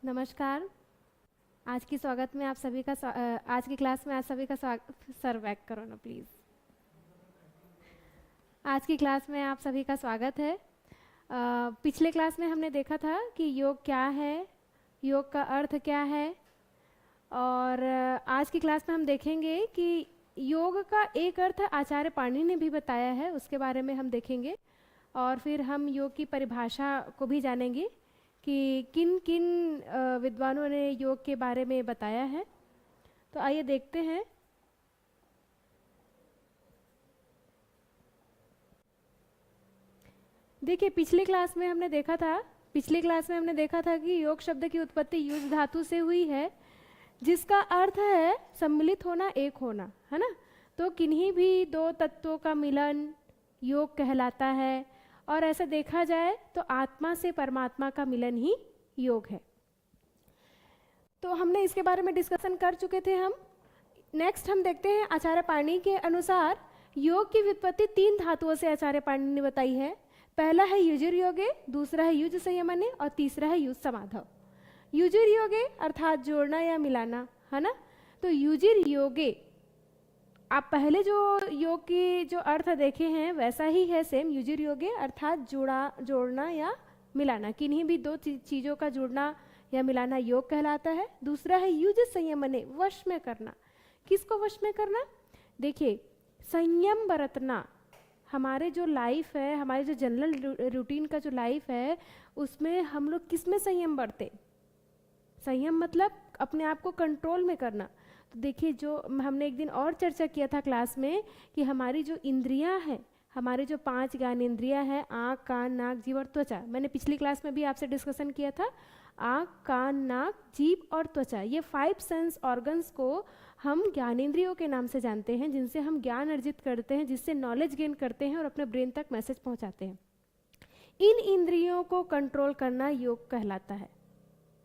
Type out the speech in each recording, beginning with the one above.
नमस्कार। आज की स्वागत में आप सभी का आज की क्लास में आप सभी का स्वागत। सर बैक करो ना प्लीज़। आज की क्लास में आप सभी का स्वागत है। पिछले क्लास में हमने देखा था कि योग क्या है, योग का अर्थ क्या है, और आज की क्लास में हम देखेंगे कि योग का एक अर्थ आचार्य पाणिनि ने भी बताया है, उसके बारे में हम देखेंगे। और फिर हम योग की परिभाषा को भी जानेंगे कि किन किन विद्वानों ने योग के बारे में बताया है। तो आइए देखते हैं। देखिए, पिछली क्लास में हमने देखा था कि योग शब्द की उत्पत्ति युज धातु से हुई है, जिसका अर्थ है सम्मिलित होना, एक होना, है ना। तो किन्हीं भी दो तत्वों का मिलन योग कहलाता है, और ऐसा देखा जाए तो आत्मा से परमात्मा का मिलन ही योग है। तो हमने इसके बारे में डिस्कशन कर चुके थे हम। नेक्स्ट हम देखते हैं आचार्य पाणिनि के अनुसार योग की व्युत्पत्ति 3 धातुओं से आचार्य पाणिनि ने बताई है। पहला है युजुर्योगे, दूसरा है युज संयमने, और तीसरा है युज समाधौ। युजुर्योगे अर्थात जोड़ना या मिलाना, है ना। तो युजुर्योगे आप पहले जो योग की जो अर्थ देखे हैं वैसा ही है सेम। युजुर्योगे अर्थात जोड़ना या मिलाना, किन्हीं भी दो चीज़ों का जुड़ना या मिलाना योग कहलाता है। दूसरा है युज संयमने, वश में करना। किसको वश में करना? देखिए, संयम बरतना। हमारे जो लाइफ है, हमारे जो जनरल रूटीन का जो लाइफ है, उसमें हम लोग किस में संयम बरते? संयम मतलब अपने आप को कंट्रोल में करना। तो देखिए, जो हमने एक दिन और चर्चा किया था क्लास में कि हमारी जो इंद्रियां हैं, हमारे जो 5 ज्ञान इंद्रियां हैं, आँख, कान, नाक, जीभ और त्वचा, मैंने पिछली क्लास में भी आपसे डिस्कशन किया था। आँख, कान, नाक, जीभ और त्वचा, ये 5 सेंस ऑर्गन्स को हम ज्ञानेंद्रियों के नाम से जानते हैं, जिनसे हम ज्ञान अर्जित करते हैं, जिससे नॉलेज गेन करते हैं और अपने ब्रेन तक मैसेज पहुंचाते हैं। इन इंद्रियों को कंट्रोल करना योग कहलाता है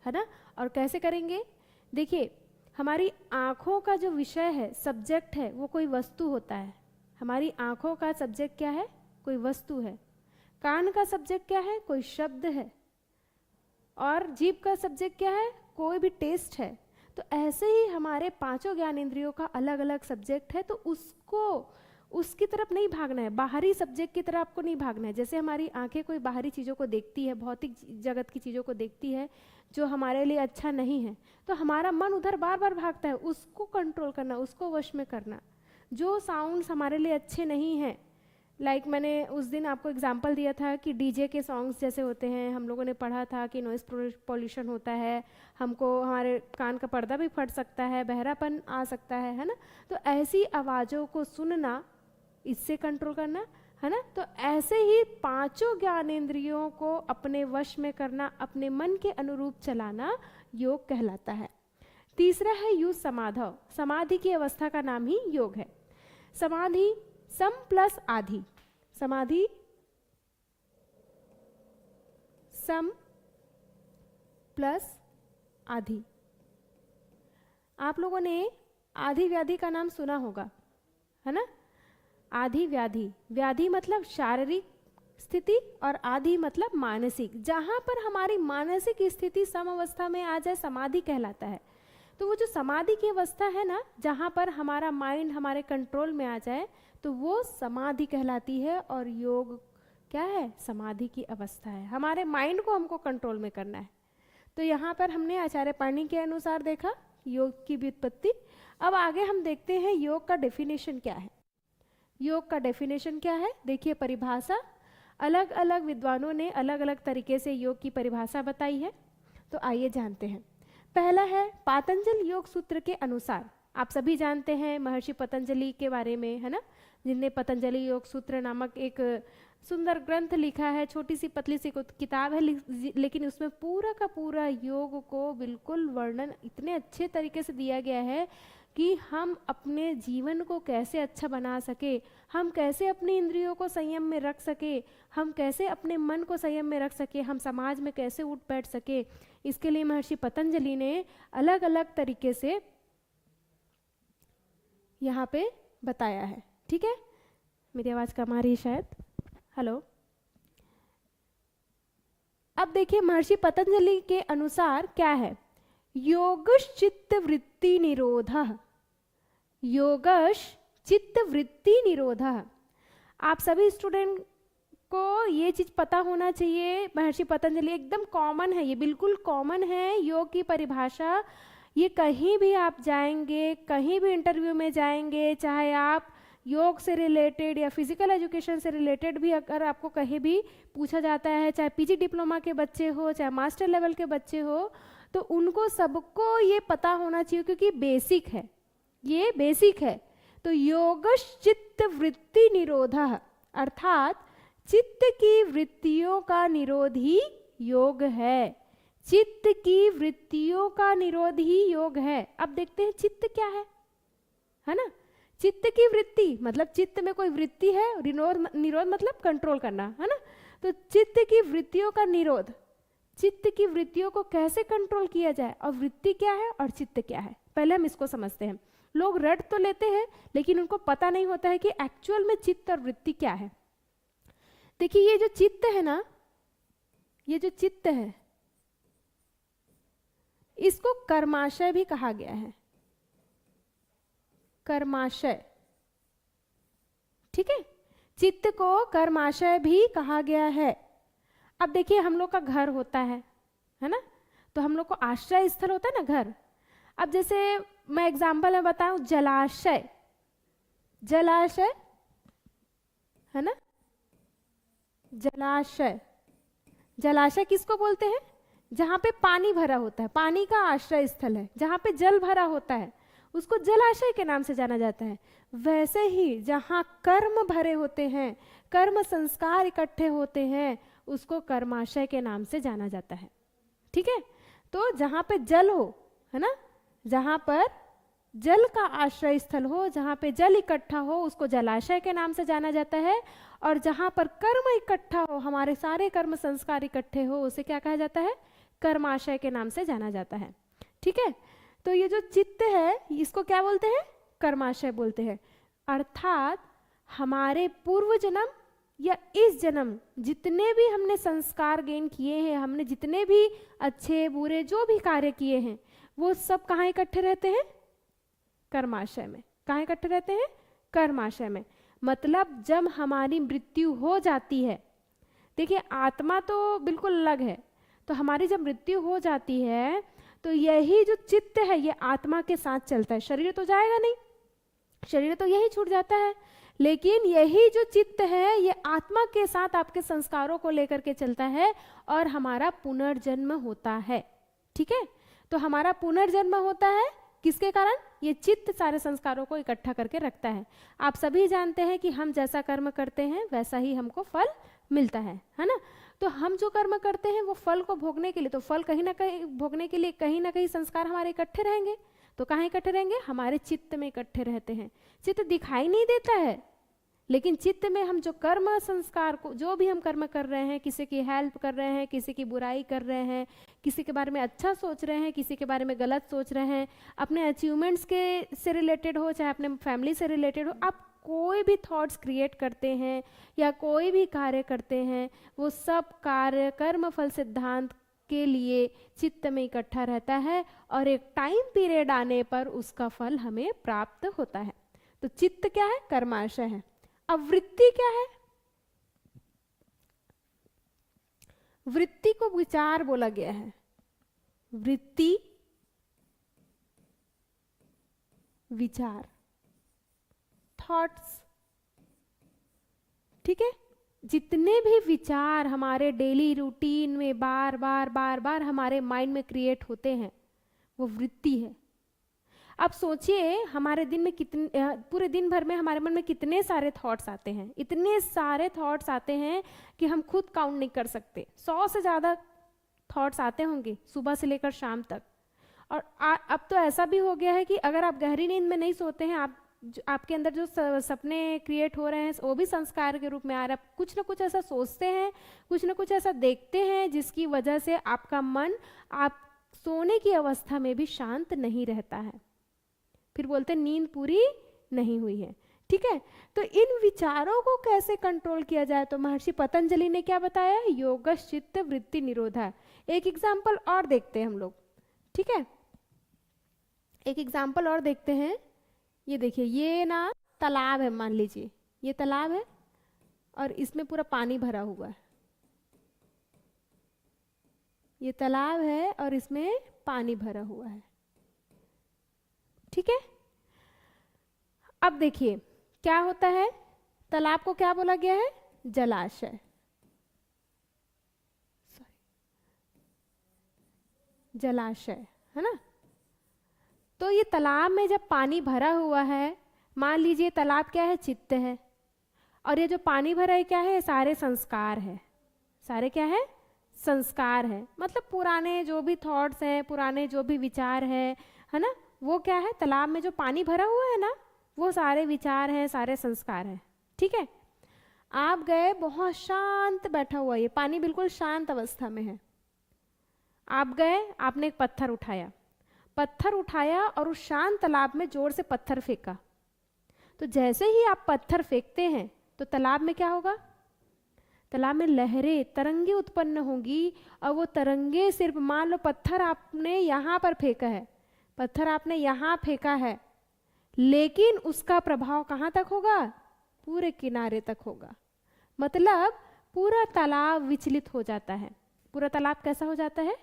ना। और कैसे करेंगे? देखिए, हमारी आँखों का जो विषय है, सब्जेक्ट है, वो कोई वस्तु होता है। हमारी आँखों का सब्जेक्ट क्या है? कोई वस्तु है। कान का सब्जेक्ट क्या है? कोई शब्द है। और जीभ का सब्जेक्ट क्या है? कोई भी टेस्ट है। तो ऐसे ही हमारे 5 ज्ञान इंद्रियों का अलग अलग सब्जेक्ट है, तो उसकी तरफ नहीं भागना है, बाहरी सब्जेक्ट की तरफ आपको नहीं भागना है। जैसे हमारी आंखें कोई बाहरी चीज़ों को देखती है, भौतिक जगत की चीज़ों को देखती है जो हमारे लिए अच्छा नहीं है, तो हमारा मन उधर बार बार भागता है। उसको कंट्रोल करना, उसको वश में करना। जो साउंड्स हमारे लिए अच्छे नहीं हैं, लाइक मैंने उस दिन आपको एग्जांपल दिया था कि डीजे के सॉन्ग्स जैसे होते हैं, हम लोगों ने पढ़ा था कि नॉइस पॉल्यूशन होता है, हमको हमारे कान का पर्दा भी फट सकता है, बहरापन आ सकता है ना। तो ऐसी आवाज़ों को सुनना, इससे कंट्रोल करना, है ना। तो ऐसे ही 5 ज्ञानेंद्रियों को अपने वश में करना, अपने मन के अनुरूप चलाना योग कहलाता है। तीसरा है युज समाधौ। समाधि की अवस्था का नाम ही योग है। समाधि सम प्लस आधि, समाधि सम प्लस आधि। आप लोगों ने आधि व्याधि का नाम सुना होगा, है ना। आधि व्याधि, व्याधि मतलब शारीरिक स्थिति और आधि मतलब मानसिक। जहाँ पर हमारी मानसिक स्थिति सम अवस्था में आ जाए, समाधि कहलाता है। तो वो जो समाधि की अवस्था है ना, जहाँ पर हमारा माइंड हमारे कंट्रोल में आ जाए, तो वो समाधि कहलाती है। और योग क्या है? समाधि की अवस्था है। हमारे माइंड को हमको कंट्रोल में करना है। तो यहाँ पर हमने आचार्य पाणिनि के अनुसार देखा योग की व्युत्पत्ति। अब आगे हम देखते हैं योग का डेफिनेशन क्या है। योग का डेफिनेशन क्या है? देखिए, परिभाषा अलग अलग विद्वानों ने अलग अलग तरीके से योग की परिभाषा बताई है। तो आइए जानते हैं। पहला है पातंजल योग सूत्र के अनुसार। आप सभी जानते हैं महर्षि पतंजलि के बारे में, है ना, जिनने पतंजलि योग सूत्र नामक एक सुंदर ग्रंथ लिखा है। छोटी सी पतली सी किताब है, लेकिन उसमें पूरा का पूरा योग को बिल्कुल वर्णन इतने अच्छे तरीके से दिया गया है कि हम अपने जीवन को कैसे अच्छा बना सके, हम कैसे अपनी इंद्रियों को संयम में रख सके, हम कैसे अपने मन को संयम में रख सके, हम समाज में कैसे उठ बैठ सके। इसके लिए महर्षि पतंजलि ने अलग अलग तरीके से यहाँ पे बताया है। ठीक है, मेरी आवाज़ कम आ रही है शायद। हेलो, अब देखिए महर्षि पतंजलि के अनुसार क्या है, योगश चित्त वृत्ति निरोधः, योगश चित्त वृत्ति निरोधः। आप सभी स्टूडेंट को ये चीज पता होना चाहिए, महर्षि पतंजलि एकदम कॉमन है, ये बिल्कुल कॉमन है योग की परिभाषा। ये कहीं भी आप जाएंगे, कहीं भी इंटरव्यू में जाएंगे, चाहे आप योग से रिलेटेड या फिजिकल एजुकेशन से रिलेटेड भी अगर आपको कहीं भी पूछा जाता है, चाहे पीजी डिप्लोमा के बच्चे हो, चाहे मास्टर लेवल के बच्चे हो, तो उनको सबको ये पता होना चाहिए, क्योंकि बेसिक है, ये बेसिक है। तो योगश चित्त वृत्ति निरोधः, अर्थात चित्त की वृत्तियों का निरोध ही योग है, चित्त की वृत्तियों का निरोध ही योग है। अब देखते हैं चित्त क्या है ना। चित्त की वृत्ति मतलब चित्त में कोई वृत्ति है, निरोध मतलब कंट्रोल करना, है ना। तो चित्त की वृत्तियों का निरोध, चित्त की वृत्तियों को कैसे कंट्रोल किया जाए, और वृत्ति क्या है और चित्त क्या है, पहले हम इसको समझते हैं। लोग रट तो लेते हैं लेकिन उनको पता नहीं होता है कि एक्चुअल में चित्त और वृत्ति क्या है। देखिए ये जो चित्त है ना, ये जो चित्त है इसको कर्माशय भी कहा गया है, कर्माशय, ठीक है। चित्त को कर्माशय भी कहा गया है। अब देखिए हम लोग का घर होता है ना, तो हम लोग को आश्रय स्थल होता है ना घर। अब जैसे मैं एग्जांपल में बताऊं, जलाशय, जलाशय है ना, जलाशय, जलाशय किसको बोलते हैं, जहां पे पानी भरा होता है, पानी का आश्रय स्थल है, जहां पे जल भरा होता है उसको जलाशय के नाम से जाना जाता है। वैसे ही जहां कर्म भरे होते हैं, कर्म संस्कार इकट्ठे होते हैं, उसको कर्माशय के नाम से जाना जाता है, ठीक है। तो जहां पे जल हो, है ना, जहां पर जल का आश्रय स्थल हो, जहां पे जल इकट्ठा हो, उसको जलाशय के नाम से जाना जाता है। और जहां पर कर्म इकट्ठा हो, हमारे सारे कर्म संस्कार इकट्ठे हो, उसे क्या कहा जाता है, कर्माशय के नाम से जाना जाता है, ठीक है। तो ये जो चित्त है इसको क्या बोलते हैं, कर्माशय बोलते हैं। अर्थात हमारे पूर्व जन्म या इस जन्म जितने भी हमने संस्कार गेन किए हैं, हमने जितने भी अच्छे बुरे जो भी कार्य किए हैं, वो सब कहाँ इकट्ठे रहते हैं, कर्माशय में। कहाँ इकट्ठे रहते हैं, कर्माशय में। मतलब जब हमारी मृत्यु हो जाती है, देखिए आत्मा तो बिल्कुल अलग है, तो हमारी जब मृत्यु हो जाती है तो यही जो चित्त है ये आत्मा के साथ चलता है। शरीर तो जाएगा नहीं, शरीर तो यही छूट जाता है, लेकिन यही जो चित्त है ये आत्मा के साथ आपके संस्कारों को लेकर के चलता है और हमारा पुनर्जन्म होता है, ठीक है। तो हमारा पुनर्जन्म होता है किसके कारण, ये चित्त सारे संस्कारों को इकट्ठा करके रखता है। आप सभी जानते हैं कि हम जैसा कर्म करते हैं वैसा ही हमको फल मिलता है ना। तो हम जो कर्म करते हैं वो फल को भोगने के लिए, तो फल कहीं ना कहीं भोगने के लिए कहीं ना कहीं संस्कार हमारे इकट्ठे रहेंगे। तो कहाँ इकट्ठे रहेंगे, हमारे चित्त में इकट्ठे रहते हैं। चित्त दिखाई नहीं देता है, लेकिन चित्त में हम जो कर्म संस्कार को, जो भी हम कर्म कर रहे हैं, किसी की हेल्प कर रहे हैं, किसी की बुराई कर रहे हैं, किसी के बारे में अच्छा सोच रहे हैं, किसी के बारे में गलत सोच रहे हैं, अपने अचीवमेंट्स के से रिलेटेड हो चाहे अपने फैमिली से रिलेटेड हो, आप कोई भी थॉट्स क्रिएट करते हैं या कोई भी कार्य करते हैं, वो सब कार्य कर्म फल सिद्धांत के लिए चित्त में इकट्ठा रहता है और एक टाइम पीरियड आने पर उसका फल हमें प्राप्त होता है। तो चित्त क्या है, कर्माशय है। अब वृत्ति क्या है, वृत्ति को विचार बोला गया है। वृत्ति विचार, थॉट्स, ठीक है। जितने भी विचार हमारे डेली रूटीन में बार बार बार बार हमारे माइंड में क्रिएट होते हैं, वो वृत्ति है। अब सोचिए हमारे दिन में कितने, पूरे दिन भर में हमारे मन में कितने सारे थॉट्स आते हैं, इतने सारे थॉट्स आते हैं कि हम खुद काउंट नहीं कर सकते। 100 से ज़्यादा थॉट्स आते होंगे सुबह से लेकर शाम तक। और अब तो ऐसा भी हो गया है कि अगर आप गहरी नींद में नहीं सोते हैं, आपके अंदर जो सपने क्रिएट हो रहे हैं वो भी संस्कार के रूप में आ रहा है। कुछ ना कुछ ऐसा सोचते हैं, कुछ ना कुछ ऐसा देखते हैं जिसकी वजह से आपका मन आप सोने की अवस्था में भी शांत नहीं रहता है। फिर बोलते नींद पूरी नहीं हुई है। ठीक है। तो इन विचारों को कैसे कंट्रोल किया जाए, तो महर्षि पतंजलि ने क्या बताया, योगश चित्त वृत्ति निरोधा। एक एग्जाम्पल और देखते हैं हम लोग, ठीक है, एक एग्जाम्पल और देखते हैं। ये देखिए, ये ना तालाब है, मान लीजिए ये तालाब है और इसमें पूरा पानी भरा हुआ है। ये तालाब है और इसमें पानी भरा हुआ है, ठीक है। अब देखिए क्या होता है, तालाब को क्या बोला गया है, जलाशय, जलाशय, है ना। तो ये तालाब में जब पानी भरा हुआ है, मान लीजिए तालाब क्या है, चित्त है, और ये जो पानी भरा है क्या है, सारे संस्कार है, सारे क्या है, संस्कार है, मतलब पुराने जो भी थॉट्स हैं, पुराने जो भी विचार है ना, वो क्या है, तालाब में जो पानी भरा हुआ है ना, वो सारे विचार हैं, सारे संस्कार हैं, ठीक है। आप गए, बहुत शांत बैठा हुआ, ये पानी बिल्कुल शांत अवस्था में है। आप गए, आपने एक पत्थर उठाया, पत्थर उठाया और उस शांत तालाब में जोर से पत्थर फेंका। तो जैसे ही आप पत्थर फेंकते हैं तो तालाब में क्या होगा, तालाब में लहरें, तरंगे उत्पन्न होंगी, और वो तरंगे सिर्फ, मान लो पत्थर आपने यहाँ पर फेंका है, पत्थर आपने यहाँ फेंका है, लेकिन उसका प्रभाव कहाँ तक होगा, पूरे किनारे तक होगा। मतलब पूरा तालाब विचलित हो जाता है। पूरा तालाब कैसा हो जाता है,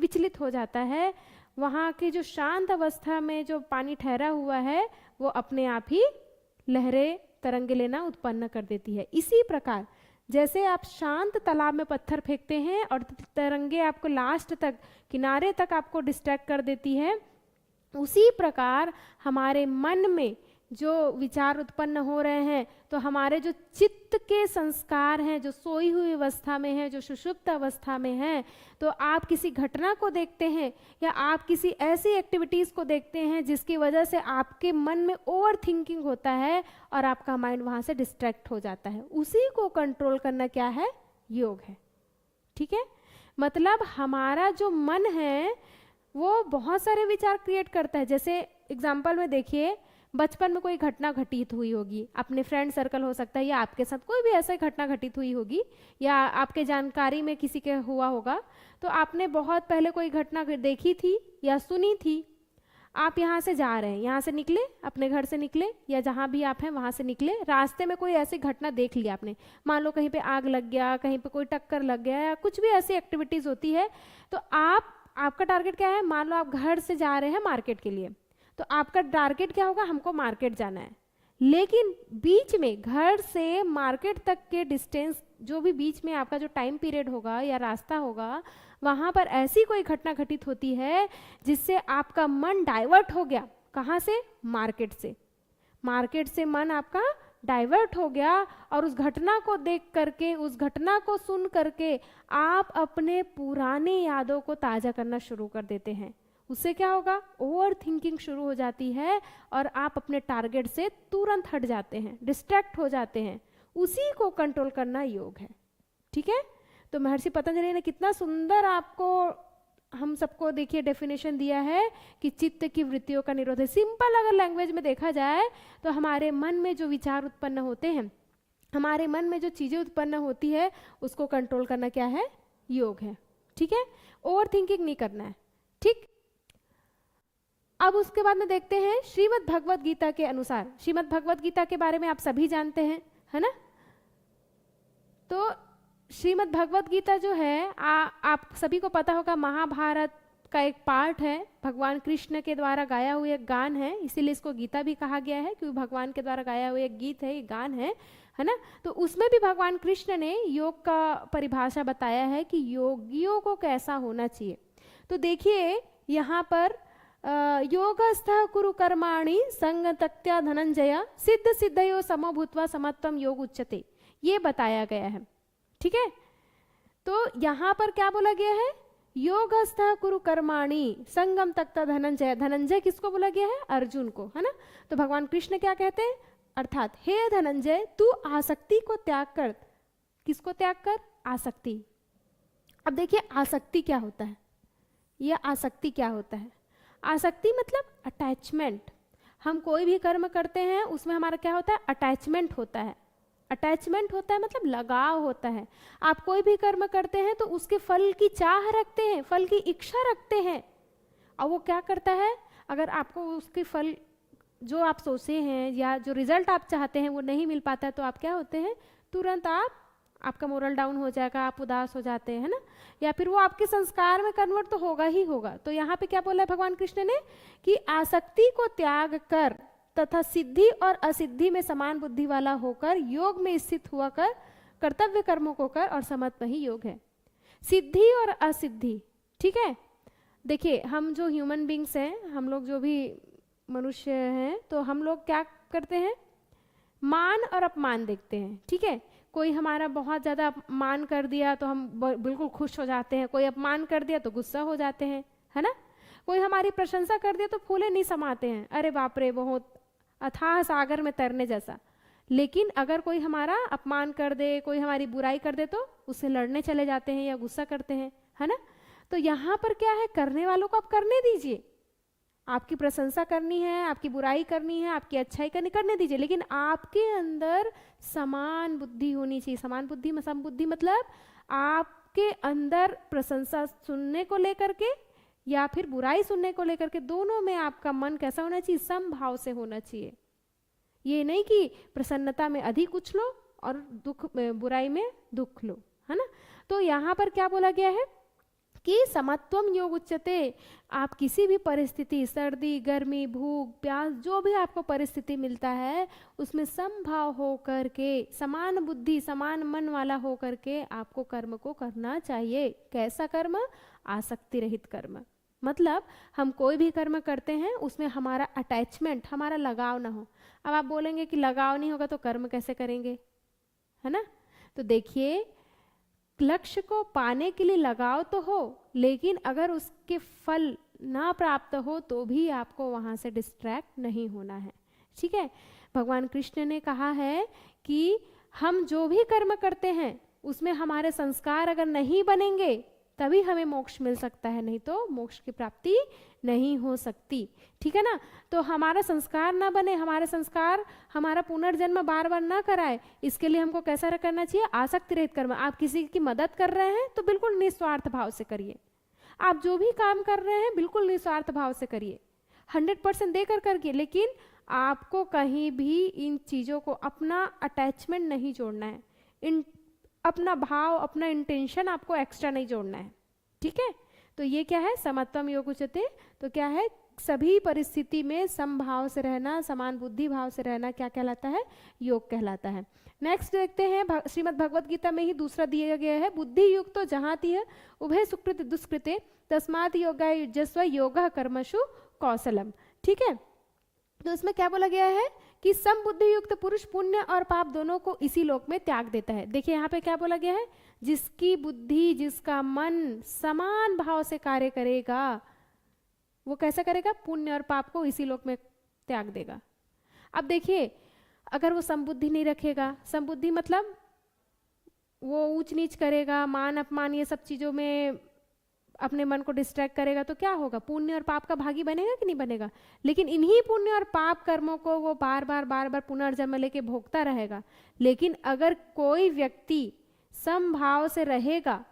विचलित हो जाता है। वहाँ की जो शांत अवस्था में जो पानी ठहरा हुआ है, वो अपने आप ही लहरें, तरंगे लेना उत्पन्न कर देती है। इसी प्रकार जैसे आप शांत तालाब में पत्थर फेंकते हैं और तरंगे आपको लास्ट तक, किनारे तक आपको डिस्ट्रैक्ट कर देती है, उसी प्रकार हमारे मन में जो विचार उत्पन्न हो रहे हैं, तो हमारे जो चित्त के संस्कार हैं, जो सोई हुई अवस्था में है, जो सुषुप्त अवस्था में है, तो आप किसी घटना को देखते हैं या आप किसी ऐसी एक्टिविटीज़ को देखते हैं जिसकी वजह से आपके मन में ओवर थिंकिंग होता है और आपका माइंड वहाँ से डिस्ट्रैक्ट हो जाता है। उसी को कंट्रोल करना क्या है, योग है, ठीक है। मतलब हमारा जो मन है वो बहुत सारे विचार क्रिएट करता है। जैसे एग्जाम्पल में देखिए, बचपन में कोई घटना घटित हुई होगी, अपने फ्रेंड सर्कल हो सकता है, या आपके साथ कोई भी ऐसा घटना घटित हुई होगी, या आपके जानकारी में किसी के हुआ होगा, तो आपने बहुत पहले कोई घटना देखी थी या सुनी थी। आप यहाँ से जा रहे हैं, यहाँ से निकले, अपने घर से निकले या जहाँ भी आप हैं वहाँ से निकले, रास्ते में कोई ऐसी घटना देख लिया आपने, मान लो कहीं पे आग लग गया, कहीं पे कोई टक्कर लग गया, या कुछ भी ऐसी एक्टिविटीज़ होती है, तो आपका टारगेट क्या है, मान लो आप घर से जा रहे हैं मार्केट के लिए, तो आपका टारगेट क्या होगा, हमको मार्केट जाना है। लेकिन बीच में घर से मार्केट तक के डिस्टेंस, जो भी बीच में आपका जो टाइम पीरियड होगा या रास्ता होगा, वहाँ पर ऐसी कोई घटना घटित होती है जिससे आपका मन डाइवर्ट हो गया। कहाँ से, मार्केट से। मार्केट से मन आपका डाइवर्ट हो गया और उस घटना को देख करके, उस घटना को सुन करके आप अपने पुराने यादों को ताज़ा करना शुरू कर देते हैं। उससे क्या होगा, ओवर थिंकिंग शुरू हो जाती है और आप अपने टारगेट से तुरंत हट जाते हैं, डिस्ट्रैक्ट हो जाते हैं। उसी को कंट्रोल करना योग है, ठीक है। तो महर्षि पतंजलि ने कितना सुंदर आपको, हम सबको देखिए डेफिनेशन दिया है कि चित्त की वृत्तियों का निरोध है। सिंपल अगर लैंग्वेज में देखा जाए तो हमारे मन में जो विचार उत्पन्न होते हैं, हमारे मन में जो चीज़ें उत्पन्न होती है, उसको कंट्रोल करना क्या है, योग है, ठीक है। ओवर थिंकिंग नहीं करना है, ठीक। अब उसके बाद में देखते हैं श्रीमद् भगवद गीता के अनुसार। श्रीमद् भगवद गीता के बारे में आप सभी जानते हैं, है ना। तो श्रीमद् भगवद गीता जो है, आप सभी को पता होगा, महाभारत का एक पार्ट है, भगवान कृष्ण के द्वारा गाया हुआ एक गान है, इसीलिए इसको गीता भी कहा गया है, क्योंकि भगवान के द्वारा गाया हुआ एक गीत है, एक गान है ना। तो उसमें भी भगवान कृष्ण ने योग का परिभाषा बताया है कि योगियों को कैसा होना चाहिए। तो देखिए यहाँ पर योगस्थः कुरु कर्माणि संग त्यक्त्वा धनंजय सिद्ध सिद्धयो समो भूत्वा समत्वम योग उच्यते, ये बताया गया है, ठीक है। तो यहाँ पर क्या बोला गया है, योगस्थः कुरु कर्माणि संगम त्यक्त्वा धनंजय। धनंजय किसको बोला गया है, अर्जुन को, है ना। तो भगवान कृष्ण क्या कहते हैं, अर्थात हे धनंजय तू आसक्ति को त्याग कर। किसको त्याग कर, आसक्ति। अब देखिए आसक्ति क्या होता है, यह आसक्ति क्या होता है। आसक्ति मतलब अटैचमेंट। हम कोई भी कर्म करते हैं उसमें हमारा क्या होता है, अटैचमेंट होता है। अटैचमेंट होता है मतलब लगाव होता है। आप कोई भी कर्म करते हैं तो उसके फल की चाह रखते हैं, फल की इच्छा रखते हैं, और वो क्या करता है, अगर आपको उसके फल जो आप सोचे हैं या जो रिजल्ट आप चाहते हैं वो नहीं मिल पाता है तो आप क्या होते हैं, तुरंत आपका मोरल डाउन हो जाएगा, आप उदास हो जाते हैं, है ना, या फिर वो आपके संस्कार में कन्वर्ट तो होगा ही होगा। तो यहाँ पे क्या बोला है भगवान कृष्ण ने कि आसक्ति को त्याग कर तथा सिद्धि और असिद्धि में समान बुद्धि वाला होकर योग में स्थित हुआ कर कर्तव्य कर्मों को कर और समत्व ही योग है। सिद्धि और असिद्धि, ठीक है। देखिए हम जो ह्यूमन बींग्स हैं, हम लोग जो भी मनुष्य हैं, तो हम लोग क्या करते हैं, मान और अपमान देखते हैं, ठीक है। कोई हमारा बहुत ज़्यादा मान कर दिया तो हम बिल्कुल खुश हो जाते हैं, कोई अपमान कर दिया तो गुस्सा हो जाते हैं, है ना। कोई हमारी प्रशंसा कर दिया तो फूले नहीं समाते हैं, अरे बाप रे बहुत अथाह सागर में तैरने जैसा। लेकिन अगर कोई हमारा अपमान कर दे, कोई हमारी बुराई कर दे तो उससे लड़ने चले जाते हैं या गुस्सा करते हैं, है ना। तो यहाँ पर क्या है, करने वालों को आप करने दीजिए, आपकी प्रशंसा करनी है, आपकी बुराई करनी है, आपकी अच्छाई करने दीजिए, लेकिन आपके अंदर समान बुद्धि होनी चाहिए। समान बुद्धि समबुद्धि मतलब आपके अंदर प्रशंसा सुनने को लेकर के या फिर बुराई सुनने को लेकर के, दोनों में आपका मन कैसा होना चाहिए, समभाव से होना चाहिए। ये नहीं कि प्रसन्नता में अधिक उछलो और बुराई में दुख लो, है ना। तो यहाँ पर क्या बोला गया है कि समत्वम योग उच्यते। आप किसी भी परिस्थिति, सर्दी गर्मी भूख प्यास, जो भी आपको परिस्थिति मिलता है उसमें समभाव हो करके, समान बुद्धि समान मन वाला हो करके आपको कर्म को करना चाहिए। कैसा कर्म, आसक्ति रहित कर्म। मतलब हम कोई भी कर्म करते हैं उसमें हमारा अटैचमेंट, हमारा लगाव ना हो। अब आप बोलेंगे कि लगाव नहीं होगा तो कर्म कैसे करेंगे, है ना। तो देखिए लक्ष्य को पाने के लिए लगाव तो हो, लेकिन अगर उसके फल ना प्राप्त हो तो भी आपको वहां से डिस्ट्रैक्ट नहीं होना है, ठीक है। भगवान कृष्ण ने कहा है कि हम जो भी कर्म करते हैं उसमें हमारे संस्कार अगर नहीं बनेंगे तभी हमें मोक्ष मिल सकता है, नहीं तो मोक्ष की प्राप्ति नहीं हो सकती, ठीक है ना। तो हमारा संस्कार ना बने, हमारे संस्कार हमारा पुनर्जन्म बार बार ना कराए, इसके लिए हमको कैसा करना चाहिए, आसक्ति रहित कर्म। आप किसी की मदद कर रहे हैं तो बिल्कुल निस्वार्थ भाव से करिए। आप जो भी काम कर रहे हैं बिल्कुल निस्वार्थ भाव से करिए, 100% देकर करके, लेकिन आपको कहीं भी इन चीज़ों को अपना अटैचमेंट नहीं जोड़ना है, अपना भाव अपना इंटेंशन आपको एक्स्ट्रा नहीं जोड़ना है, ठीक है। तो ये क्या है, समत्वम योग उच्यते। तो क्या है, सभी परिस्थिति में समभाव से रहना, समान बुद्धि भाव से रहना क्या कहलाता है, योग कहलाता है। नेक्स्ट देखते हैं, श्रीमद् भगवद गीता में ही दूसरा दिया गया है, बुद्धि युक्तो जहाती है उभय सुकृत दुष्कृते तस्मात् योगा युज्यस्व योगः कर्मसु कौशलम, ठीक है। तो इसमें क्या बोला गया है कि समबुद्धि युक्त पुरुष पुण्य और पाप दोनों को इसी लोक में त्याग देता है। देखिए यहाँ पे क्या बोला गया है, जिसकी बुद्धि जिसका मन समान भाव से कार्य करेगा वो कैसा करेगा, पुण्य और पाप को इसी लोक में त्याग देगा। अब देखिए अगर वो समबुद्धि नहीं रखेगा, समबुद्धि मतलब वो ऊंच नीच करेगा, मान अपमान ये सब चीजों में अपने मन को डिस्ट्रैक्ट करेगा, तो क्या होगा, पुण्य और पाप का भागी बनेगा कि नहीं बनेगा। लेकिन इन्हीं पुण्य और पाप कर्मों को वो बार बार पुनर्जन्म लेके भोगता रहेगा। लेकिन अगर कोई व्यक्ति समभाव से रहेगा,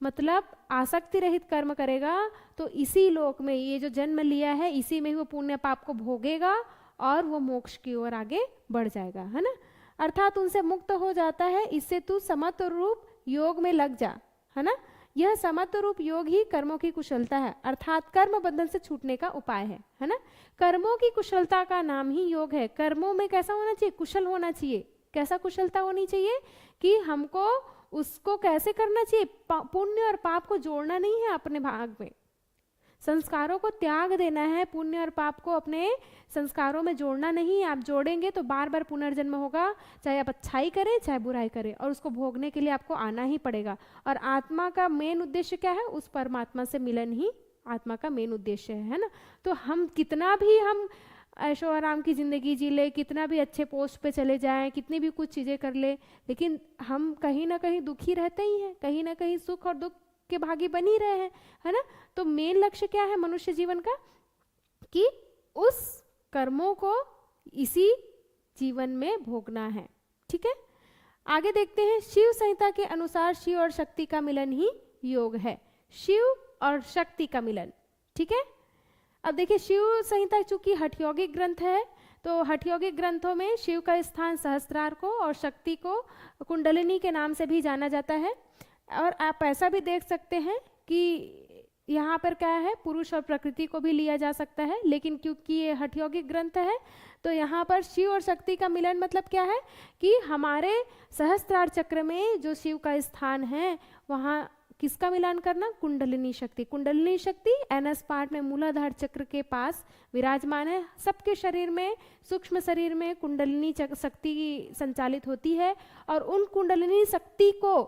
मतलब आसक्ति रहित कर्म करेगा, तो इसी लोक में ये जो जन्म लिया है इसी में ही वो पुण्य पाप को भोगेगा और वो मोक्ष की ओर आगे बढ़ जाएगा, है ना। अर्थात उनसे मुक्त हो जाता है। इससे तू समत्व रूप योग में लग जा, है ना। यह समत्व रूप योग ही कर्मों की कुशलता है, अर्थात कर्म बंधन से छूटने का उपाय है ना। कर्मों की कुशलता का नाम ही योग है। कर्मों में कैसा होना चाहिए, कुशल होना चाहिए। कैसा कुशलता होनी चाहिए कि हमको उसको कैसे करना चाहिए, पुण्य और पाप को जोड़ना नहीं है अपने भाग में, संस्कारों को त्याग देना है, पुण्य और पाप को अपने संस्कारों में जोड़ना नहीं है। आप जोड़ेंगे तो बार बार पुनर्जन्म होगा, चाहे आप अच्छाई करें चाहे बुराई करें, और उसको भोगने के लिए आपको आना ही पड़ेगा। और आत्मा का मेन उद्देश्य क्या है, उस परमात्मा से मिलन ही आत्मा का मेन उद्देश्य है ना। तो हम कितना भी हम ऐशो आराम की जिंदगी जी ले, कितना भी अच्छे पोस्ट पे चले जाएं, कितनी भी कुछ चीजें कर ले, लेकिन हम कहीं ना कहीं दुखी रहते ही हैं, कहीं ना कहीं सुख और दुख के भागी बन ही रहे हैं, है ना। तो मेन लक्ष्य क्या है मनुष्य जीवन का, कि उस कर्मों को इसी जीवन में भोगना है। ठीक है, आगे देखते हैं। शिव संहिता के अनुसार शिव और शक्ति का मिलन ही योग है। शिव और शक्ति का मिलन। ठीक है, अब देखिए शिव संहिता चूंकि हठयोगिक ग्रंथ है, तो हठयोगिक ग्रंथों में शिव का स्थान सहस्त्रार को और शक्ति को कुंडलिनी के नाम से भी जाना जाता है। और आप ऐसा भी देख सकते हैं कि यहाँ पर क्या है, पुरुष और प्रकृति को भी लिया जा सकता है, लेकिन क्योंकि ये हठयोगिक ग्रंथ है तो यहाँ पर शिव और शक्ति का मिलन मतलब क्या है कि हमारे सहस्त्रार चक्र में जो शिव का स्थान है वहाँ किसका मिलान करना, कुंडलिनी शक्ति। कुंडलिनी शक्ति एनएस पार्ट में मूलाधार चक्र के पास विराजमान है। सबके शरीर में, सूक्ष्म शरीर में कुंडलिनी शक्ति संचालित होती है और उन कुंडलिनी शक्ति को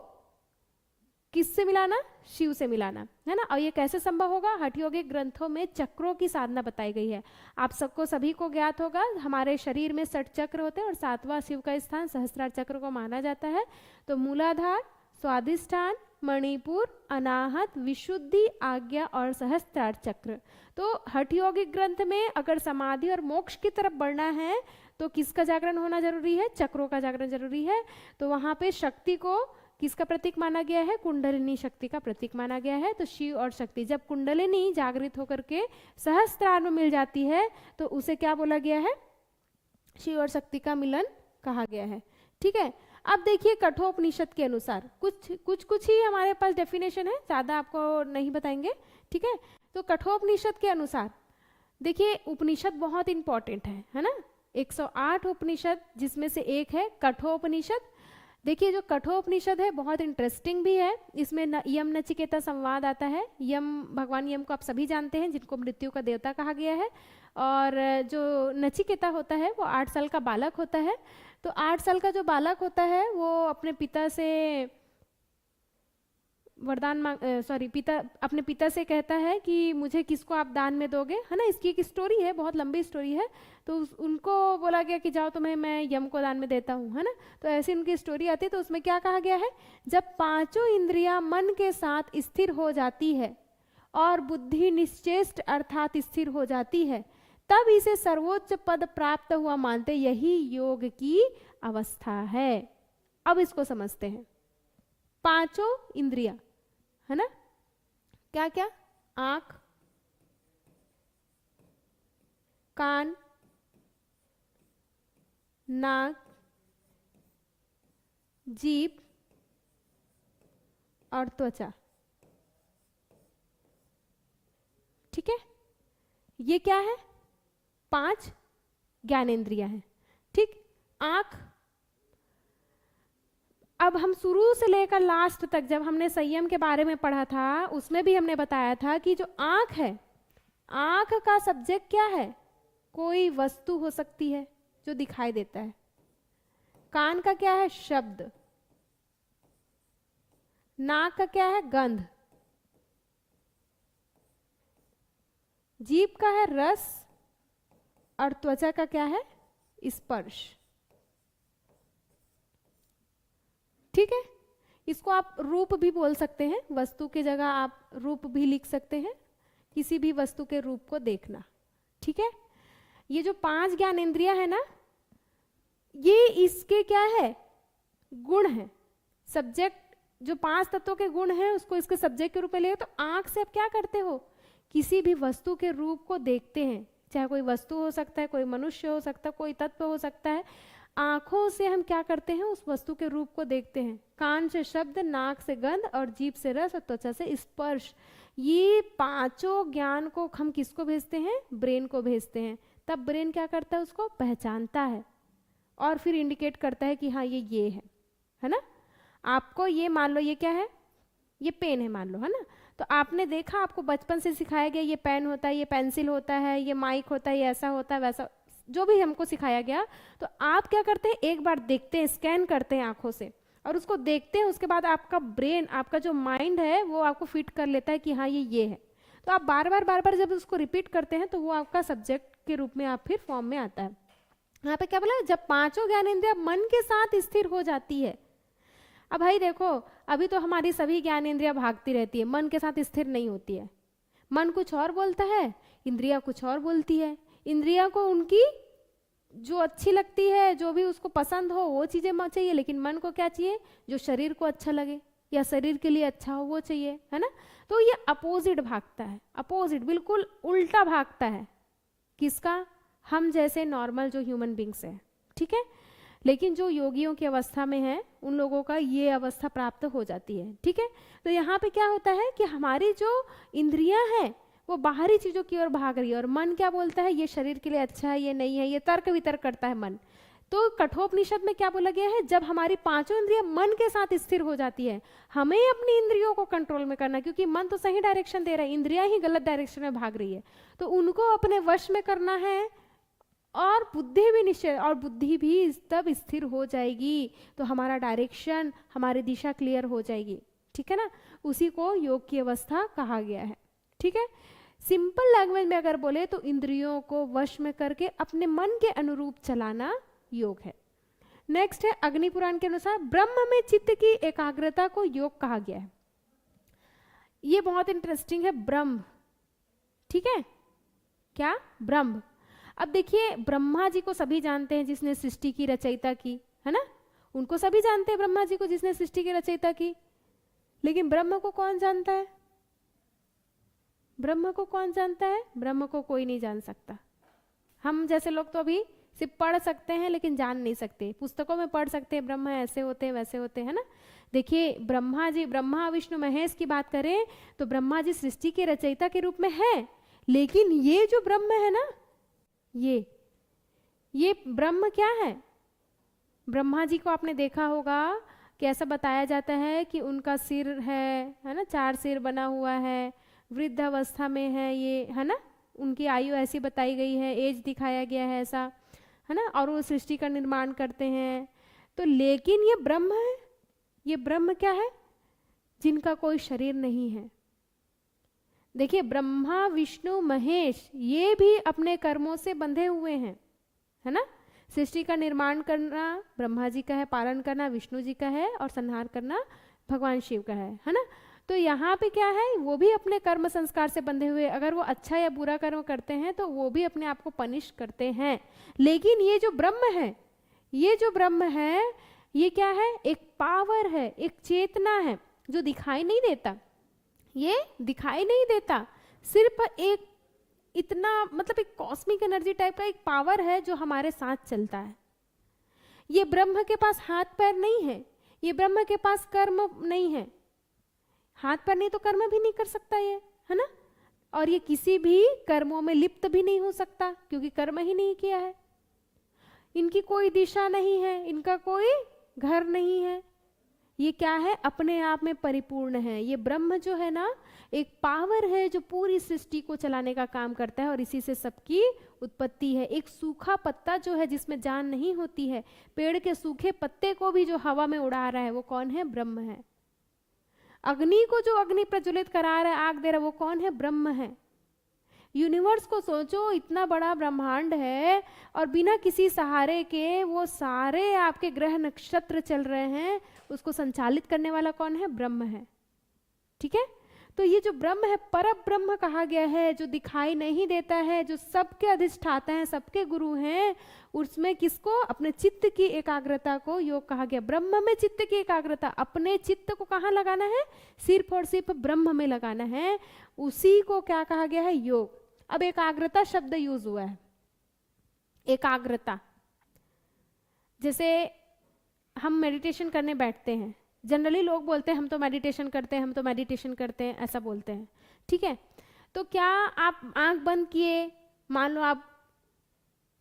किससे मिलाना, शिव से मिलाना, है ना। और ये कैसे संभव होगा, हठयोगिक ग्रंथों में चक्रों की साधना बताई गई है। आप सबको सभी को ज्ञात होगा हमारे शरीर में 60 चक्र होते हैं और 7वां शिव का स्थान सहस्त्रार चक्र को माना जाता है। तो मूलाधार, स्वादिष्ठान, मणिपुर, अनाहत, विशुद्धि, आज्ञा और सहस्त्रार चक्र। तो हठयोगिक ग्रंथ में अगर समाधि और मोक्ष की तरफ बढ़ना है तो किसका जागरण होना जरूरी है, चक्रों का जागरण जरूरी है। तो वहां पे शक्ति को किसका प्रतीक माना गया है, कुंडलिनी शक्ति का प्रतीक माना गया है। तो शिव और शक्ति, जब कुंडलिनी जागृत होकर के सहस्त्रार में मिल जाती है तो उसे क्या बोला गया है, शिव और शक्ति का मिलन कहा गया है। ठीक है, अब देखिए कठोपनिषद के अनुसार कुछ ही हमारे पास डेफिनेशन है, ज्यादा आपको नहीं बताएंगे। ठीक है, तो कठोपनिषद के अनुसार देखिए उपनिषद बहुत इंपॉर्टेंट है ना। 108 उपनिषद जिसमें से एक है कठोपनिषद। देखिए जो कठोपनिषद है बहुत इंटरेस्टिंग भी है। इसमें यम नचिकेता संवाद आता है। यम, भगवान यम को आप सभी जानते हैं, जिनको मृत्यु का देवता कहा गया है। और जो नचिकेता होता है वो 8 साल का बालक होता है। तो 8 साल का जो बालक होता है वो अपने पिता से वरदान अपने पिता से कहता है कि मुझे किसको आप दान में दोगे, है ना। इसकी एक स्टोरी है, बहुत लंबी स्टोरी है। तो उनको बोला गया कि जाओ तुम्हें मैं यम को दान में देता हूँ, है ना। तो ऐसी उनकी स्टोरी आती है। तो उसमें क्या कहा गया है, जब 5 इंद्रियां मन के साथ स्थिर हो जाती है और बुद्धि निश्चेष्ट अर्थात स्थिर हो जाती है, तब इसे सर्वोच्च पद प्राप्त हुआ मानते, यही योग की अवस्था है। अब इसको समझते हैं। 5 इंद्रियां, है ना, क्या क्या, आंख, कान, नाक, जीभ और त्वचा। ठीक है, ये क्या है, 5 ज्ञानेंद्रियां हैं। ठीक, आंख, अब हम शुरू से लेकर लास्ट तक जब हमने संयम के बारे में पढ़ा था उसमें भी हमने बताया था कि जो आंख है, आंख का सब्जेक्ट क्या है, कोई वस्तु हो सकती है जो दिखाई देता है। कान का क्या है, शब्द। नाक का क्या है, गंध। जीभ का है रस और त्वचा का क्या है, स्पर्श। ठीक है, इसको आप रूप भी बोल सकते हैं, वस्तु की जगह आप रूप भी लिख सकते हैं, किसी भी वस्तु के रूप को देखना। ठीक है, ये जो 5 ज्ञानेंद्रियां है ना, ये इसके क्या है, गुण है, सब्जेक्ट। जो 5 तत्वों के गुण हैं उसको इसके सब्जेक्ट के रूप में ले। तो आंख से आप क्या करते हो, किसी भी वस्तु के रूप को देखते हैं, चाहे कोई वस्तु हो सकता है, कोई मनुष्य हो सकता है, कोई तत्व हो सकता है। आंखों से हम क्या करते हैं, उस वस्तु के रूप को देखते हैं। कान से शब्द, नाक से गंध और जीभ से रस और त्वचा से स्पर्श। ये 5 ज्ञान को हम किसको भेजते हैं, ब्रेन को भेजते हैं। तब ब्रेन क्या करता है, उसको पहचानता है और फिर इंडिकेट करता है कि हाँ ये है ना। आपको ये मान लो, ये क्या है, ये पेन है मान लो, है ना। तो आपने देखा, आपको बचपन से सिखाया गया ये पेन होता है, ये पेंसिल होता है, ये माइक होता है, ये ऐसा होता है, वैसा जो भी हमको सिखाया गया। तो आप क्या करते हैं, एक बार देखते हैं, स्कैन करते हैं आंखों से और उसको देखते हैं। उसके बाद आपका ब्रेन, आपका जो माइंड है वो आपको फिट कर लेता है कि हाँ ये है। तो आप बार बार जब उसको रिपीट करते हैं तो वो आपका सब्जेक्ट के रूप में आप फिर फॉर्म में आता है। यहाँ पे क्या बोला, जब 5 ज्ञानेंद्रियां मन के साथ स्थिर हो जाती है। अब भाई देखो, अभी तो हमारी सभी ज्ञानेंद्रियां भागती रहती है, मन के साथ स्थिर नहीं होती है। मन कुछ और बोलता है, इंद्रियां कुछ और बोलती है। इंद्रिया को उनकी जो अच्छी लगती है, जो भी उसको पसंद हो वो चीजें चाहिए, लेकिन मन को क्या चाहिए, जो शरीर को अच्छा लगे या शरीर के लिए अच्छा हो वो चाहिए, है ना। तो ये अपोजिट भागता है, अपोजिट बिल्कुल उल्टा भागता है किसका, हम जैसे नॉर्मल जो ह्यूमन बींग्स है, ठीक है। लेकिन जो योगियों की अवस्था में है उन लोगों का ये अवस्था प्राप्त हो जाती है, ठीक है। तो यहाँ पे क्या होता है कि हमारी जो इंद्रियां हैं वो बाहरी चीजों की ओर भाग रही है, और मन क्या बोलता है, ये शरीर के लिए अच्छा है, ये नहीं है, ये तर्क वितर्क करता है मन। तो कठोपनिषद में क्या बोला गया है, जब हमारी पांचों इंद्रियां मन के साथ स्थिर हो जाती है, हमें अपनी इंद्रियों को कंट्रोल में करना, क्योंकि मन तो सही डायरेक्शन दे रहा है, इंद्रियां ही गलत डायरेक्शन में भाग रही है, तो उनको अपने वश में करना है। और बुद्धि भी निश्चय, और बुद्धि भी तब स्थिर हो जाएगी तो हमारा डायरेक्शन, हमारी दिशा क्लियर हो जाएगी, ठीक है ना। उसी को योग की अवस्था कहा गया है, ठीक है। सिंपल लैंग्वेज में अगर बोले तो इंद्रियों को वश में करके अपने मन के अनुरूप चलाना योग है। नेक्स्ट है अग्नि पुराण के अनुसार ब्रह्म में चित्त की एकाग्रता को योग कहा गया है। ये बहुत इंटरेस्टिंग है, ब्रह्म, ठीक है, क्या, ब्रह्म। अब देखिए ब्रह्मा जी को सभी जानते हैं जिसने सृष्टि की रचयिता की, है ना, उनको सभी जानते हैं ब्रह्मा जी को जिसने सृष्टि की रचयिता की, लेकिन ब्रह्म को कौन जानता है, ब्रह्म को कौन जानता है, ब्रह्म को कोई नहीं जान सकता। हम जैसे लोग तो अभी सिर्फ पढ़ सकते हैं लेकिन जान नहीं सकते, पुस्तकों में पढ़ सकते हैं ब्रह्म ऐसे होते हैं वैसे होते हैं ना। देखिए ब्रह्मा जी, ब्रह्मा विष्णु महेश की बात करें तो ब्रह्मा जी सृष्टि के रचयिता के रूप में है, लेकिन ये जो ब्रह्म है ना, ये ब्रह्म क्या है, ब्रह्मा जी को आपने देखा होगा कि ऐसा बताया जाता है कि उनका सिर है ना, 4 सिर बना हुआ है, वृद्ध अवस्था में है ये, है ना, उनकी आयु ऐसी बताई गई है, एज दिखाया गया है ऐसा, है ना, और वो सृष्टि का निर्माण करते हैं। तो लेकिन ये ब्रह्म है, ये ब्रह्म क्या है, जिनका कोई शरीर नहीं है। देखिए ब्रह्मा विष्णु महेश ये भी अपने कर्मों से बंधे हुए हैं, है ना। सृष्टि का निर्माण करना ब्रह्मा जी का है, पालन करना विष्णु जी का है, और संहार करना भगवान शिव का है ना। तो यहाँ पे क्या है, वो भी अपने कर्म संस्कार से बंधे हुए, अगर वो अच्छा या बुरा कर्म करते हैं तो वो भी अपने आप को पनिश करते हैं। लेकिन ये जो ब्रह्म है, ये जो ब्रह्म है ये क्या है, एक पावर है, एक चेतना है जो दिखाई नहीं देता, ये दिखाई नहीं देता, सिर्फ एक इतना मतलब एक कॉस्मिक एनर्जी टाइप का एक पावर है जो हमारे साथ चलता है। ये ब्रह्म के पास हाथ पैर नहीं है, ये ब्रह्म के पास कर्म नहीं है, हाथ पैर नहीं तो कर्म भी नहीं कर सकता ये, है ना। और ये किसी भी कर्मों में लिप्त भी नहीं हो सकता क्योंकि कर्म ही नहीं किया है। इनकी कोई दिशा नहीं है, इनका कोई घर नहीं है, ये क्या है, अपने आप में परिपूर्ण है। ये ब्रह्म जो है ना एक पावर है जो पूरी सृष्टि को चलाने का काम करता है, और इसी से सबकी उत्पत्ति है। एक सूखा पत्ता जो है जिसमें जान नहीं होती है, पेड़ के सूखे पत्ते को भी जो हवा में उड़ा रहा है वो कौन है, ब्रह्म है। अग्नि को जो अग्नि प्रज्वलित करा रहा है, आग दे रहा है, वो कौन है, ब्रह्म है। यूनिवर्स को सोचो, इतना बड़ा ब्रह्मांड है और बिना किसी सहारे के वो सारे आपके ग्रह नक्षत्र चल रहे हैं, उसको संचालित करने वाला कौन है, ब्रह्म है, ठीक है। तो ये जो ब्रह्म है पर ब्रह्म कहा गया है, जो दिखाई नहीं देता है, जो सबके अधिष्ठाता हैं, सबके गुरु हैं, उसमें किसको, अपने चित्त की एकाग्रता को योग कहा गया। ब्रह्म में चित्त की एकाग्रता, अपने चित्त को कहाँ लगाना है, सिर्फ और सिर्फ ब्रह्म में लगाना है, उसी को क्या कहा गया है, योग। अब एकाग्रता शब्द यूज हुआ है, एकाग्रता, जैसे हम मेडिटेशन करने बैठते हैं, जनरली लोग बोलते हैं हम तो मेडिटेशन करते हैं, हम तो मेडिटेशन करते हैं, ऐसा बोलते हैं, ठीक है। तो क्या आप आंख बंद किए, मान लो आप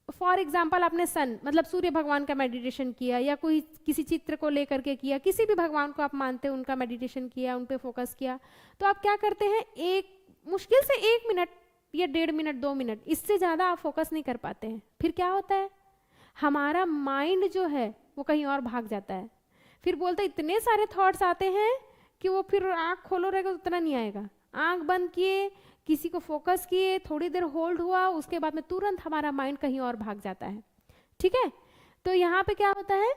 फॉर एग्जाम्पल आपने सन मतलब सूर्य भगवान का मेडिटेशन किया, या कोई किसी चित्र को लेकर के किया, किसी भी भगवान को आप मानते हैं उनका मेडिटेशन किया, उन पे फोकस किया, तो आप क्या करते हैं, एक मुश्किल से 1 मिनट या 1.5 मिनट 2 मिनट, इससे ज़्यादा आप फोकस नहीं कर पाते हैं। फिर क्या होता है, हमारा माइंड जो है वो कहीं और भाग जाता है, फिर बोलते इतने सारे थॉट्स आते हैं कि वो फिर आँख खोलो रहेगा तो उतना नहीं आएगा। आँख बंद किए, किसी को फोकस किए, थोड़ी देर होल्ड हुआ, उसके बाद में तुरंत हमारा माइंड कहीं और भाग जाता है, ठीक है। तो यहाँ पे क्या होता है,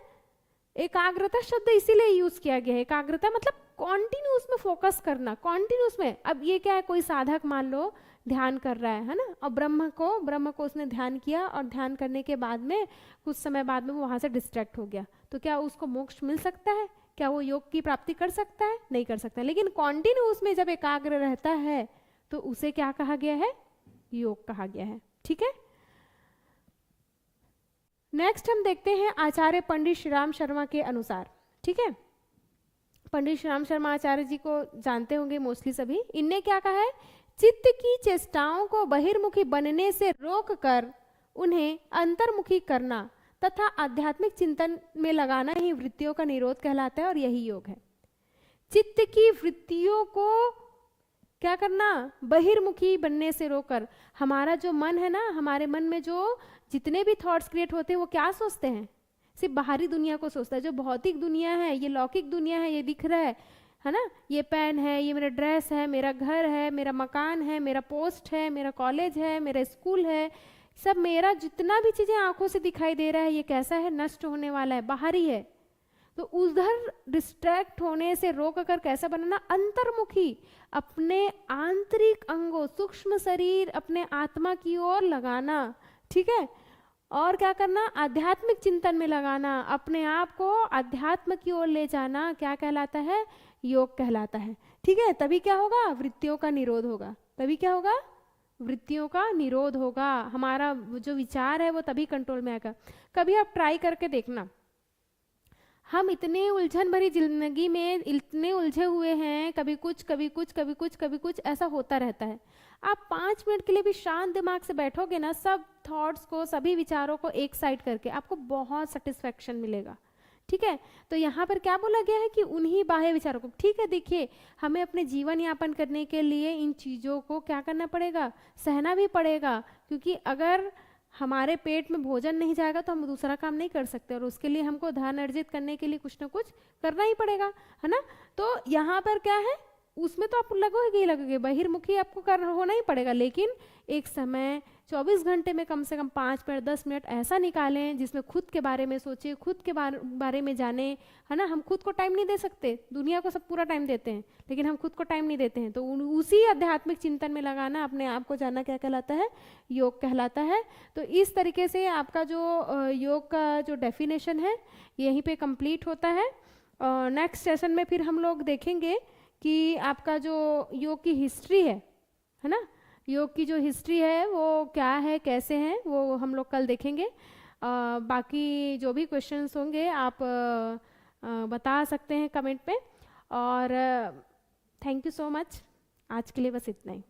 एकाग्रता शब्द इसीलिए यूज किया गया है। एकाग्रता मतलब कॉन्टिन्यूस में फोकस करना, कॉन्टिन्यूस में। अब ये क्या है, कोई साधक मान लो ध्यान कर रहा है ना, और ब्रह्म को उसने ध्यान किया, और ध्यान करने के बाद में कुछ समय बाद में वो वहां से डिस्ट्रैक्ट हो गया, तो क्या उसको मोक्ष मिल सकता है? क्या वो योग की प्राप्ति कर सकता है? नहीं कर सकता। लेकिन कॉन्टिन्यूस में जब एकाग्र रहता है तो उसे क्या कहा गया है? योग कहा गया है। ठीक है, नेक्स्ट हम देखते हैं आचार्य पंडित श्री राम शर्मा के अनुसार। ठीक है, पंडित श्री राम शर्मा आचार्य जी को जानते होंगे मोस्टली सभी। इनने क्या कहा है? चित्त की चेष्टाओं को बहिर्मुखी बनने से रोककर उन्हें अंतर्मुखी करना तथा आध्यात्मिक चिंतन में लगाना ही वृत्तियों का निरोध कहलाता है, और यही योग है। चित्त की वृत्तियों को क्या करना? बहिर्मुखी बनने से रोककर। हमारा जो मन है ना, हमारे मन में जो जितने भी थॉट्स क्रिएट होते हैं वो क्या सोचते हैं? सिर्फ बाहरी दुनिया को सोचता है। जो भौतिक दुनिया है, ये लौकिक दुनिया है, ये दिख रहा है ना, ये पेन है, ये मेरा ड्रेस है, मेरा घर है, मेरा मकान है, मेरा पोस्ट है, मेरा कॉलेज है, मेरा स्कूल है, सब मेरा जितना भी चीजें आंखों से दिखाई दे रहा है, ये कैसा है? नष्ट होने वाला है, बाहरी है। तो उधर डिस्ट्रैक्ट होने से रोक कर कैसा बनाना? अंतर्मुखी, अपने आंतरिक अंगों, सूक्ष्म शरीर, अपने आत्मा की ओर लगाना। ठीक है, और क्या करना? आध्यात्मिक चिंतन में लगाना, अपने आप को अध्यात्म की ओर ले जाना, क्या कहलाता है? योग कहलाता है। ठीक है, तभी क्या होगा? वृत्तियों का निरोध होगा। तभी क्या होगा? वृत्तियों का निरोध होगा। हमारा जो विचार है वो तभी कंट्रोल में आएगा। कभी आप ट्राई करके देखना, हम इतने उलझन भरी जिंदगी में इतने उलझे हुए हैं, कभी कुछ कभी कुछ कभी कुछ कभी कुछ, ऐसा होता रहता है। आप 5 मिनट के लिए भी शांत दिमाग से बैठोगे ना, सब थॉट्स को, सभी विचारों को एक साइड करके, आपको बहुत सेटिस्फेक्शन मिलेगा। ठीक है, तो यहाँ पर क्या बोला गया है कि उन्हीं बाह्य विचारों को, ठीक है, देखिए हमें अपने जीवन यापन करने के लिए इन चीज़ों को क्या करना पड़ेगा? सहना भी पड़ेगा, क्योंकि अगर हमारे पेट में भोजन नहीं जाएगा तो हम दूसरा काम नहीं कर सकते, और उसके लिए हमको धन अर्जित करने के लिए कुछ ना कुछ करना ही पड़ेगा, है ना। तो यहाँ पर क्या है, उसमें तो आप लगोगे ही लगोगे, बहिर्मुखी आपको कर होना ही पड़ेगा, लेकिन एक समय 24 घंटे में कम से कम 5 मिनट 10 मिनट ऐसा निकालें जिसमें खुद के बारे में सोचे, खुद के बारे में जाने, है ना। हम खुद को टाइम नहीं दे सकते, दुनिया को सब पूरा टाइम देते हैं, लेकिन हम खुद को टाइम नहीं देते हैं। तो उसी आध्यात्मिक चिंतन में लगाना, अपने आप को जानना, क्या कहलाता है? योग कहलाता है। तो इस तरीके से आपका जो योग का जो डेफिनेशन है यहीं पे कंप्लीट होता है। नेक्स्ट सेशन में फिर हम लोग देखेंगे कि आपका जो योग की हिस्ट्री है ना, योग की जो हिस्ट्री है वो क्या है, कैसे हैं, वो हम लोग कल देखेंगे। बाकी जो भी क्वेश्चंस होंगे आप बता सकते हैं कमेंट पे। और थैंक यू सो मच, आज के लिए बस इतना ही।